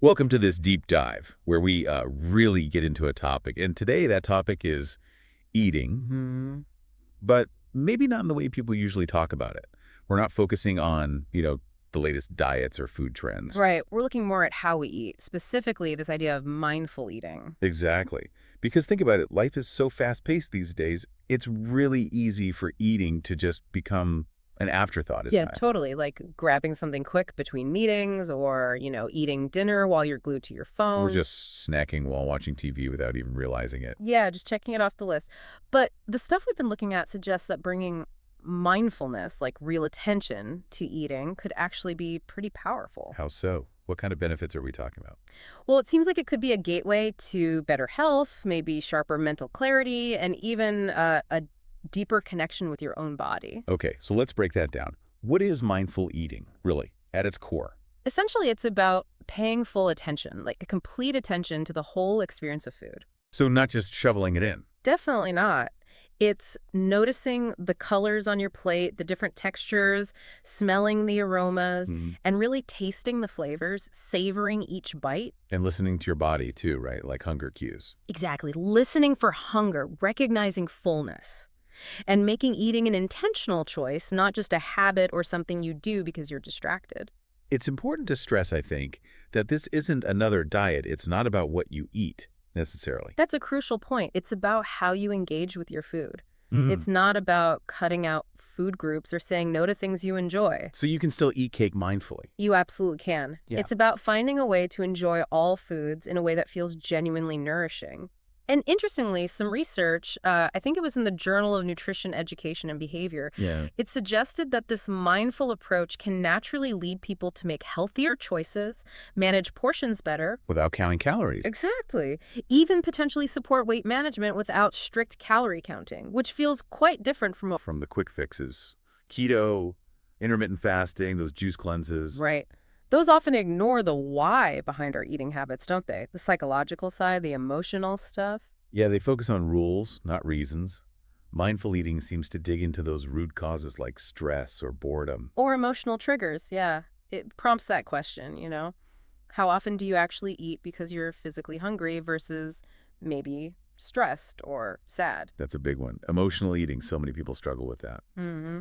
Welcome to this deep dive where we really get into a topic. And today that topic is eating, but maybe not in the way people usually talk about it. We're not focusing on, the latest diets or food trends. Right. We're looking more at how we eat, specifically this idea of mindful eating. Exactly. Because think about it, life is so fast-paced these days, it's really easy for eating to just become an afterthought, Yeah, isn't it? totally. Like grabbing something quick between meetings or, eating dinner while you're glued to your Or phone. just snacking while watching TV without even realizing it. Yeah, just checking it off the list. But the stuff we've been looking at suggests that bringing mindfulness, like real attention to eating, could actually be pretty powerful. How so? What kind of benefits are we talking about? Well, it seems like it could be a gateway to better health, maybe sharper mental clarity, and even a deeper connection with your own body. Okay, so let's break that down. What is mindful eating, really, at its core? Essentially, it's about paying full attention, like a complete attention to the whole experience of food. So not just shoveling it in. Definitely not. It's noticing the colors on your plate, the different textures, smelling the aromas, Mhm. and really tasting the flavors, savoring each bite. And listening to your body, too, right? Like hunger cues. Exactly. Listening for hunger, recognizing fullness, and making eating an intentional choice, not just a habit or something you do because you're distracted. It's important to stress, I think, that this isn't another diet. It's not about what you eat, necessarily. That's a crucial point. It's about how you engage with your food. Mm. It's not about cutting out food groups or saying no to things you enjoy. So you can still eat cake mindfully. You absolutely can. Yeah. It's about finding a way to enjoy all foods in a way that feels genuinely nourishing. And interestingly, some research, I think it was in the Journal of Nutrition, Education, and Behavior, Yeah. it suggested that this mindful approach can naturally lead people to make healthier choices, manage portions better. Without counting calories. Exactly. Even potentially support weight management without strict calorie counting, which feels quite different from what... From the quick fixes. Keto, intermittent fasting, those juice cleanses. Right. Those often ignore the why behind our eating habits, don't they? The psychological side, the emotional stuff. Yeah, they focus on rules, not reasons. Mindful eating seems to dig into those root causes like stress or boredom. Or emotional triggers, yeah. It prompts that question. How often do you actually eat because you're physically hungry versus maybe stressed or sad? That's a big one. Emotional eating, so many people struggle with that. hmm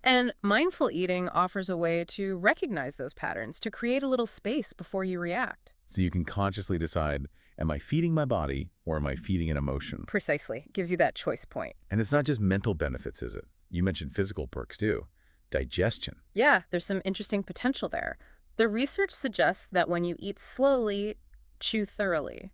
And mindful eating offers a way to recognize those patterns, to create a little space before you react. So you can consciously decide, am I feeding my body or am I feeding an emotion? Precisely. Gives you that choice point. And it's not just mental benefits, is it? You mentioned physical perks too. Digestion. Yeah, there's some interesting potential there. The research suggests that when you eat slowly, chew thoroughly,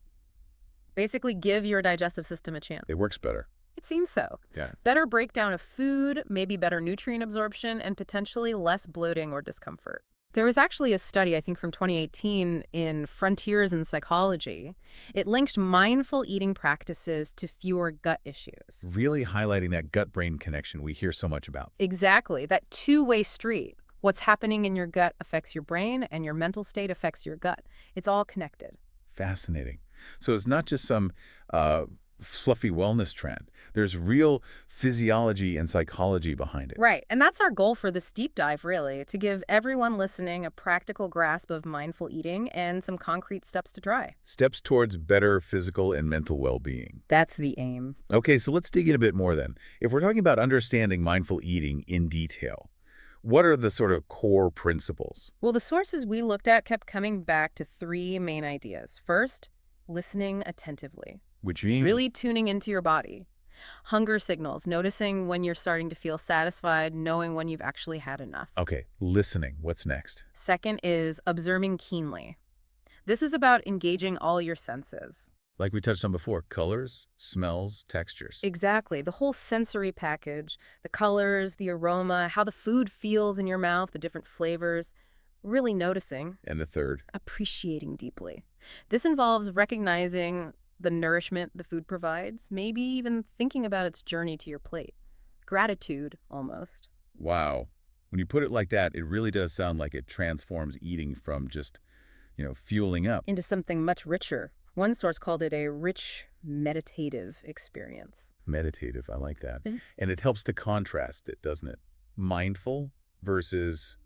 basically give your digestive system a chance. It works better. It seems so. Yeah. Better breakdown of food, maybe better nutrient absorption, and potentially less bloating or discomfort. There was actually a study, I think from 2018, in Frontiers in Psychology. It linked mindful eating practices to fewer gut issues. Really highlighting that gut-brain connection we hear so much about. Exactly, that two-way street. What's happening in your gut affects your brain, and your mental state affects your gut. It's all connected. Fascinating. So it's not just some fluffy wellness trend. There's real physiology and psychology behind it. Right, and that's our goal for this deep dive, really, to give everyone listening a practical grasp of mindful eating and some concrete steps to try. Steps towards better physical and mental well-being. That's the aim. Okay, so let's dig in a bit more then. If we're talking about understanding mindful eating in detail, what are the sort of core principles? Well, the sources we looked at kept coming back to three main ideas. First, listening attentively, Which means really tuning into your body. Hunger signals, noticing when you're starting to feel satisfied, knowing when you've actually had enough. okay, listening. What's next? Second is observing keenly. This is about engaging all your senses. Like we touched on before, colors, smells, textures. Exactly. The whole sensory package, the colors, the aroma, how the food feels in your mouth, the different flavors, really noticing, And the third, appreciating deeply. This involves recognizing the nourishment the food provides, maybe even thinking about its journey to your plate. Gratitude, almost. wow. When you put it like that, it really does sound like it transforms eating from just, fueling up. Into something much richer. One source called it a rich, meditative experience. Meditative, I like that. Mhm. And it helps to contrast it, doesn't it? Mindful versus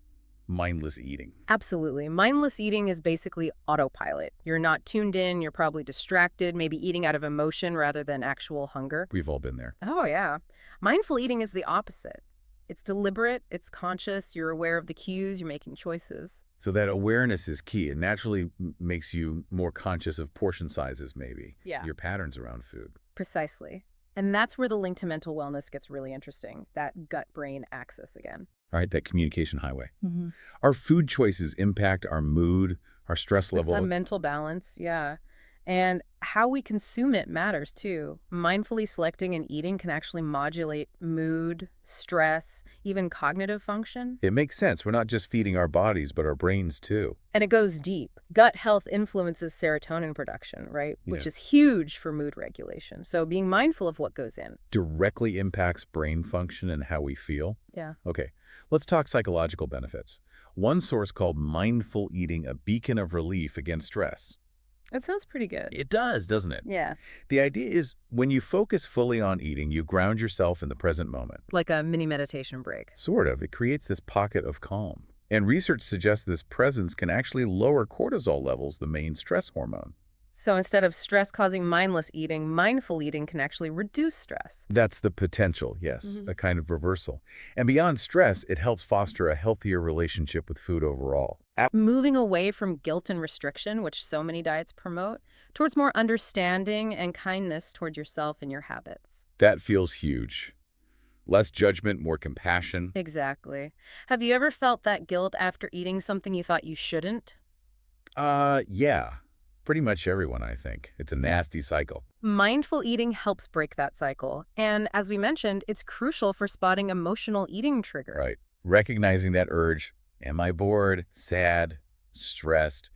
mindless eating. Absolutely. Mindless eating is basically autopilot. You're not tuned in, you're probably distracted, maybe eating out of emotion rather than actual hunger. We've all been there. Oh, yeah. Mindful eating is the opposite. It's deliberate, it's conscious, you're aware of the cues, you're making choices. So that awareness is key. It naturally makes you more conscious of portion sizes, maybe. Yeah. Your patterns around food. Precisely. And that's where the link to mental wellness gets really interesting, that gut-brain axis again. All right, that communication highway. Mm-hmm. Our food choices impact our mood, our stress level. A mental balance, yeah. And how we consume it matters too. Mindfully selecting and eating can actually modulate mood, stress, even cognitive function. It makes sense. We're not just feeding our bodies, but our brains too. And it goes deep. Gut health influences serotonin production, right? Which is huge for mood regulation. So being mindful of what goes in. Directly impacts brain function and how we feel. Yeah. Okay, let's talk psychological benefits. One source called mindful eating a beacon of relief against stress. That sounds pretty good. It does, doesn't it? Yeah. The idea is when you focus fully on eating, you ground yourself in the present moment. Like a mini meditation break. Sort of. It creates this pocket of calm. And research suggests this presence can actually lower cortisol levels, the main stress hormone. So instead of stress-causing mindless eating, mindful eating can actually reduce stress. That's the potential, yes, a kind of reversal. And beyond stress, it helps foster a healthier relationship with food overall. Moving away from guilt and restriction, which so many diets promote, towards more understanding and kindness toward yourself and your habits. That feels huge. Less judgment, more compassion. Exactly. Have you ever felt that guilt after eating something you thought you shouldn't? Yeah. Pretty much everyone, I think. It's a nasty cycle. Mindful eating helps break that cycle. And as we mentioned, it's crucial for spotting emotional eating trigger. Right. Recognizing that urge, am I bored, sad, stressed,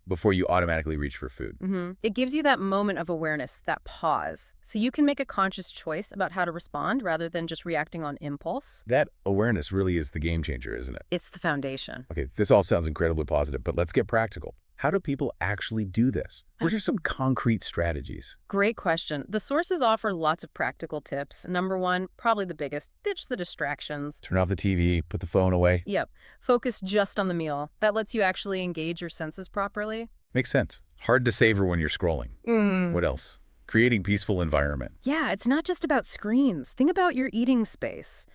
before you automatically reach for food. It gives you that moment of awareness, that pause, so you can make a conscious choice about how to respond rather than just reacting on impulse. That awareness really is the game changer, isn't it? It's the foundation. Okay, this all sounds incredibly positive, but let's get practical. How do people actually do this? What are some concrete strategies? Great question. The sources offer lots of practical tips. Number one, probably the biggest, ditch the distractions. Turn off the TV, put the phone away. Yep. Focus just on the meal. That lets you actually engage your senses properly. Makes sense. Hard to savor when you're scrolling. What else? Creating peaceful environment. Yeah, it's not just about screens. Think about your eating space.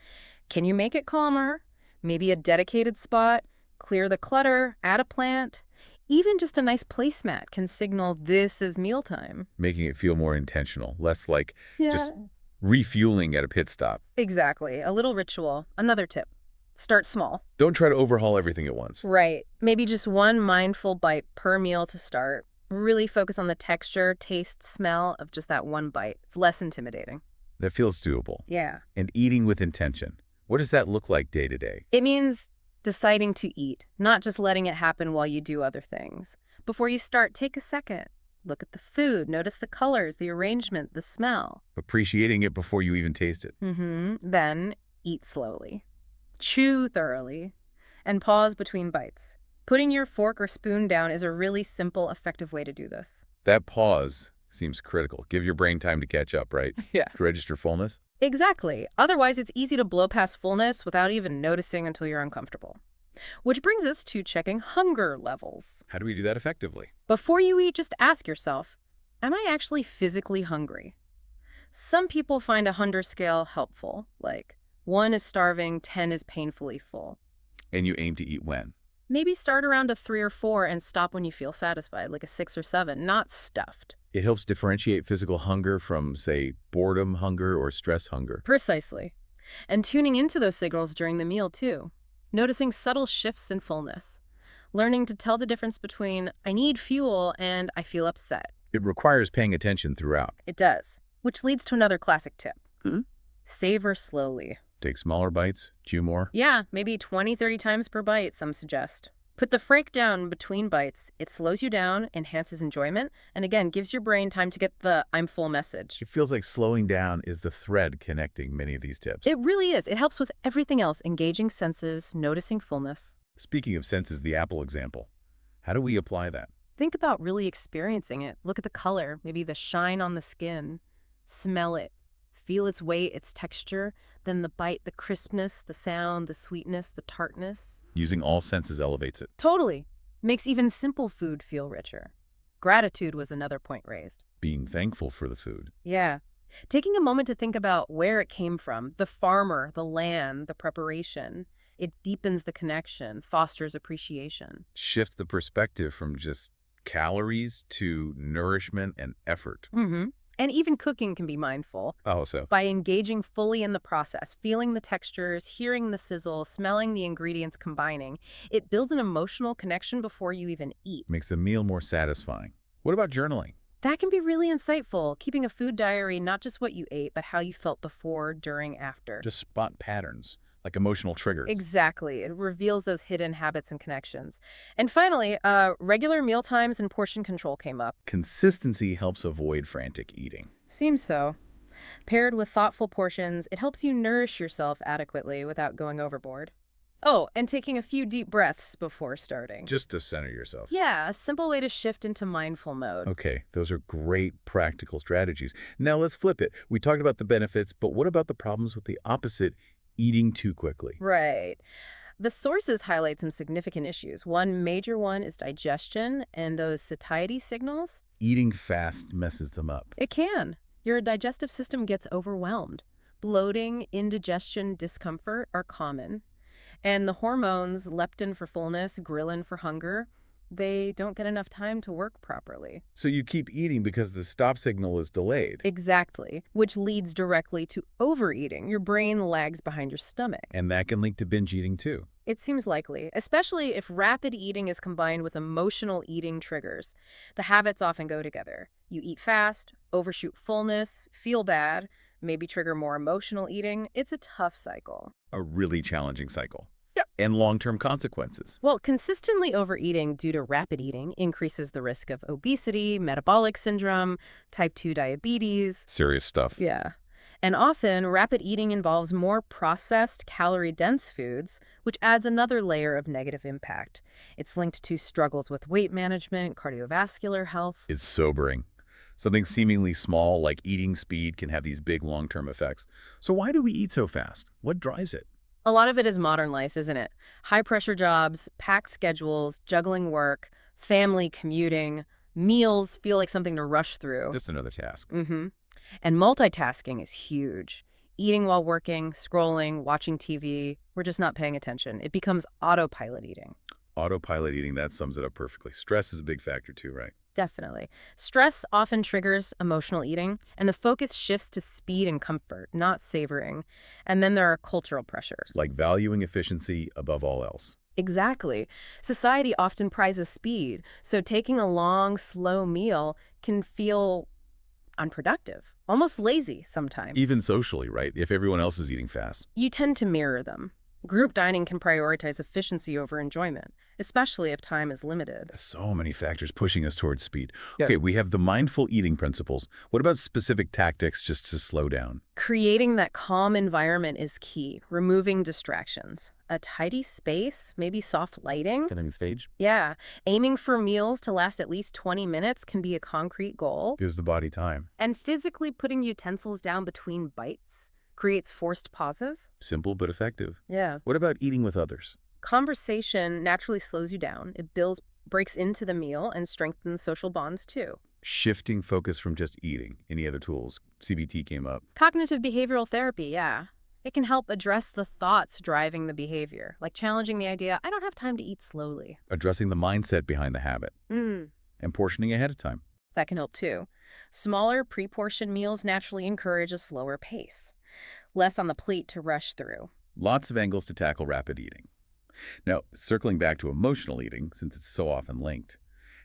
Can you make it calmer? Maybe a dedicated spot? Clear the clutter? Add a plant? Even just a nice placemat can signal this is mealtime. Making it feel more intentional, less like just refueling at a pit stop. Exactly. A little ritual. Another tip. Start small. Don't try to overhaul everything at once. Right. Maybe just one mindful bite per meal to start. Really focus on the texture, taste, smell of just that one bite. It's less intimidating. That feels doable. Yeah. And eating with intention. What does that look like day to day? It means deciding to eat, not just letting it happen while you do other things. Before you start, take a second. Look at the food. Notice the colors, the arrangement, the smell. Appreciating it before you even taste it. Then eat slowly. Chew thoroughly. And pause between bites. Putting your fork or spoon down is a really simple, effective way to do this. That pause seems critical. Give your brain time to catch up, right? Yeah. To register fullness. Exactly. Otherwise, it's easy to blow past fullness without even noticing until you're uncomfortable. Which brings us to checking hunger levels. How do we do that effectively? Before you eat, just ask yourself, am I actually physically hungry? Some people find a hunger scale helpful, like 1 is starving, 10 is painfully full. And you aim to eat when? Maybe start around a 3 or 4 and stop when you feel satisfied, like a 6 or 7, not stuffed. It helps differentiate physical hunger from, say, boredom hunger or stress hunger. Precisely. And tuning into those signals during the meal, too. Noticing subtle shifts in fullness. Learning to tell the difference between I need fuel and I feel upset. It requires paying attention throughout. It does. Which leads to another classic tip. Savor slowly. Take smaller bites, chew more. Yeah, maybe 20, 30 times per bite, some suggest. Put the frake down between bites. It slows you down, enhances enjoyment, and again, gives your brain time to get the I'm full message. It feels like slowing down is the thread connecting many of these tips. It really is. It helps with everything else, engaging senses, noticing fullness. Speaking of senses, the apple example. How do we apply that? Think about really experiencing it. Look at the color, maybe the shine on the skin. Smell it. Feel its weight, its texture, then the bite, the crispness, the sound, the sweetness, the tartness. Using all senses elevates it. Totally. Makes even simple food feel richer. Gratitude was another point raised. Being thankful for the food. Yeah. Taking a moment to think about where it came from, the farmer, the land, the preparation, it deepens the connection, fosters appreciation. Shift the perspective from just calories to nourishment and effort. Mm-hmm. And even cooking can be mindful. Oh, so By engaging fully in the process, feeling the textures, hearing the sizzle, smelling the ingredients combining, it builds an emotional connection before you even eat. makes the meal more satisfying. What about journaling? That can be really insightful, keeping a food diary, not just what you ate, but how you felt before, during, after. Just spot patterns, like emotional triggers. Exactly. It reveals those hidden habits and connections. And finally, regular meal times and portion control came up. Consistency helps avoid frantic eating. Seems so. Paired with thoughtful portions, it helps you nourish yourself adequately without going overboard. Oh, and taking a few deep breaths before starting. Just to center yourself. Yeah, a simple way to shift into mindful mode. Okay, those are great practical strategies. Now let's flip it. We talked about the benefits, but what about the problems with the opposite, eating too quickly? Right. The sources highlight some significant issues. One major one is digestion and those satiety signals. Eating fast messes them up. It can. Your digestive system gets overwhelmed. Bloating, indigestion, discomfort are common. And the hormones, leptin for fullness, ghrelin for hunger, they don't get enough time to work properly. So you keep eating because the stop signal is delayed. Exactly, which leads directly to overeating. Your brain lags behind your stomach. And that can link to binge eating too. It seems likely, especially if rapid eating is combined with emotional eating triggers. The habits often go together. You eat fast, overshoot fullness, feel bad, maybe trigger more emotional eating. It's a tough cycle. A really challenging cycle. Yep. And long-term consequences. Well, consistently overeating due to rapid eating increases the risk of obesity, metabolic syndrome, type 2 diabetes. Serious stuff. Yeah. And often, rapid eating involves more processed, calorie-dense foods, which adds another layer of negative impact. It's linked to struggles with weight management, cardiovascular health. It's sobering. Something seemingly small like eating speed can have these big long-term effects. So why do we eat so fast? What drives it? A lot of it is modern life, isn't it? High-pressure jobs, packed schedules, juggling work, family commuting, meals feel like something to rush through. Just another task. Mm-hmm. And multitasking is huge. Eating while working, scrolling, watching TV, we're just not paying attention. It becomes autopilot eating. Autopilot eating, that sums it up perfectly. Stress is a big factor too, right? Definitely. Stress often triggers emotional eating, and the focus shifts to speed and comfort, not savoring. And then there are cultural pressures. Like valuing efficiency above all else. Exactly. Society often prizes speed, so taking a long, slow meal can feel unproductive, almost lazy sometimes. Even socially, right? If everyone else is eating fast. You tend to mirror them. Group dining can prioritize efficiency over enjoyment, especially if time is limited. So many factors pushing us towards speed. Yeah. Okay, we have the mindful eating principles. What about specific tactics just to slow down? Creating that calm environment is key, removing distractions. A tidy space, maybe soft lighting. Setting the stage? Yeah, aiming for meals to last at least 20 minutes can be a concrete goal. Gives the body time. And physically putting utensils down between bites creates forced pauses. Simple but effective. Yeah. What about eating with others? Conversation naturally slows you down. It breaks into the meal and strengthens social bonds too. Shifting focus from just eating. Any other tools? CBT came up. Cognitive behavioral therapy, yeah. It can help address the thoughts driving the behavior, like challenging the idea, I don't have time to eat slowly. Addressing the mindset behind the habit. And portioning ahead of time. That can help too. Smaller, pre-portioned meals naturally encourage a slower pace. Less on the plate to rush through. Lots of angles to tackle rapid eating. Now, circling back to emotional eating, since it's so often linked,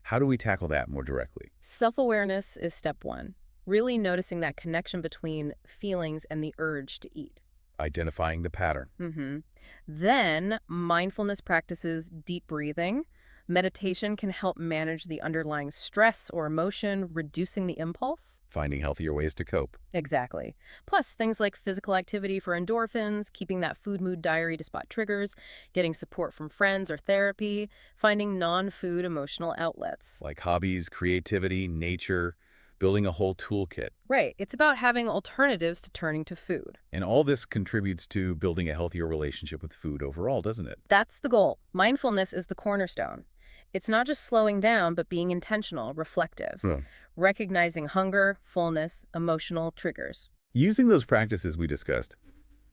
how do we tackle that more directly? Self-awareness is step one. Really noticing that connection between feelings and the urge to eat. Identifying the pattern. Then, mindfulness practices, deep breathing. Meditation can help manage the underlying stress or emotion, reducing the impulse. Finding healthier ways to cope. Exactly. Plus, things like physical activity for endorphins, keeping that food mood diary to spot triggers, getting support from friends or therapy, finding non-food emotional outlets. Like hobbies, creativity, nature. building a whole toolkit. Right. It's about having alternatives to turning to food. And all this contributes to building a healthier relationship with food overall, doesn't it? That's the goal. Mindfulness is the cornerstone. It's not just slowing down, but being intentional, reflective, Yeah. recognizing hunger, fullness, emotional triggers. Using those practices we discussed,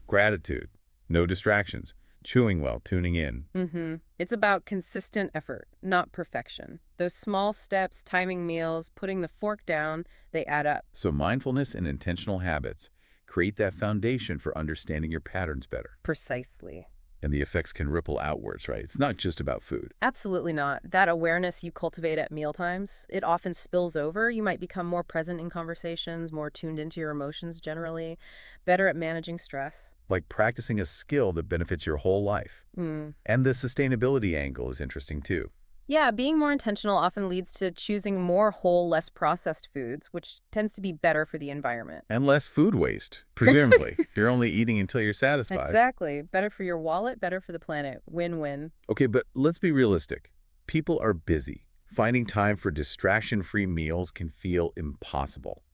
gratitude, no distractions, chewing well, tuning in. It's about consistent effort, not perfection. Those small steps, timing meals, putting the fork down, they add up. So mindfulness and intentional habits create that foundation for understanding your patterns better. Precisely. And the effects can ripple outwards, right? It's not just about food. Absolutely not. That awareness you cultivate at mealtimes, it often spills over. You might become more present in conversations, more tuned into your emotions generally, better at managing stress. Like practicing a skill that benefits your whole life. And the sustainability angle is interesting too. Yeah, being more intentional often leads to choosing more whole, less processed foods, which tends to be better for the environment. And less food waste, presumably. You're only eating until you're satisfied. Exactly. Better for your wallet, better for the planet. Win-win. Okay, but let's be realistic. People are busy. Finding time for distraction-free meals can feel impossible.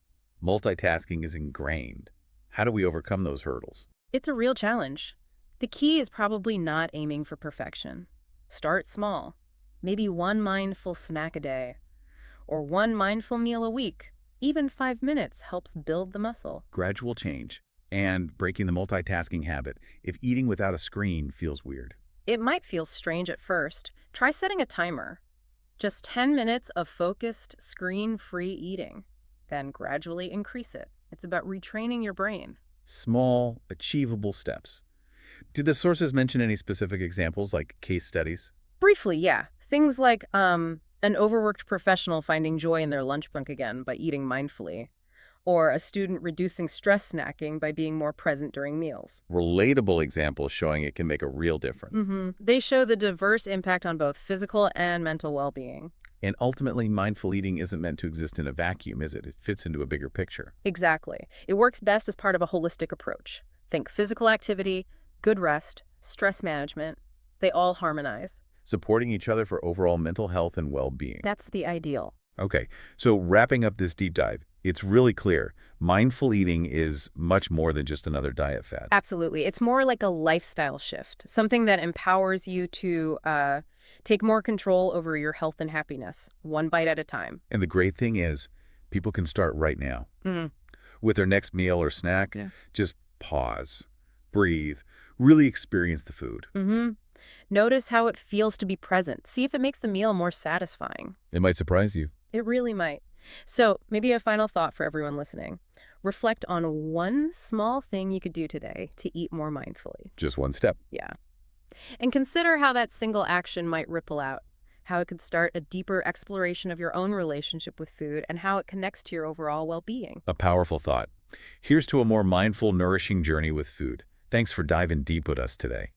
Multitasking is ingrained. How do we overcome those hurdles? It's a real challenge. The key is probably not aiming for perfection. Start small. Maybe one mindful snack a day, or one mindful meal a week. Even 5 minutes helps build the muscle. Gradual change and breaking the multitasking habit if eating without a screen feels weird. It might feel strange at first. Try setting a timer. Just 10 minutes of focused, screen-free eating. Then gradually increase it. It's about retraining your brain. Small, achievable steps. Did the sources mention any specific examples, like case studies? Briefly, yeah. Things like an overworked professional finding joy in their lunch break again by eating mindfully, or a student reducing stress snacking by being more present during meals. Relatable examples showing it can make a real difference. They show the diverse impact on both physical and mental well-being. And ultimately, mindful eating isn't meant to exist in a vacuum, is it? It fits into a bigger picture. Exactly. It works best as part of a holistic approach. Think physical activity, good rest, stress management. They all harmonize. Supporting each other for overall mental health and well-being. That's the ideal. Okay, so wrapping up this deep dive, it's really clear. Mindful eating is much more than just another diet fad. Absolutely. It's more like a lifestyle shift, something that empowers you to take more control over your health and happiness, one bite at a time. And the great thing is, people can start right now. With their next meal or snack, just pause, breathe, really experience the food. Notice how it feels to be present. See if it makes the meal more satisfying. It might surprise you. It really might. So maybe a final thought for everyone listening. Reflect on one small thing you could do today to eat more mindfully. Just one step. Yeah. And consider how that single action might ripple out, how it could start a deeper exploration of your own relationship with food and how it connects to your overall well-being. A powerful thought. Here's to a more mindful, nourishing journey with food. Thanks for diving deep with us today.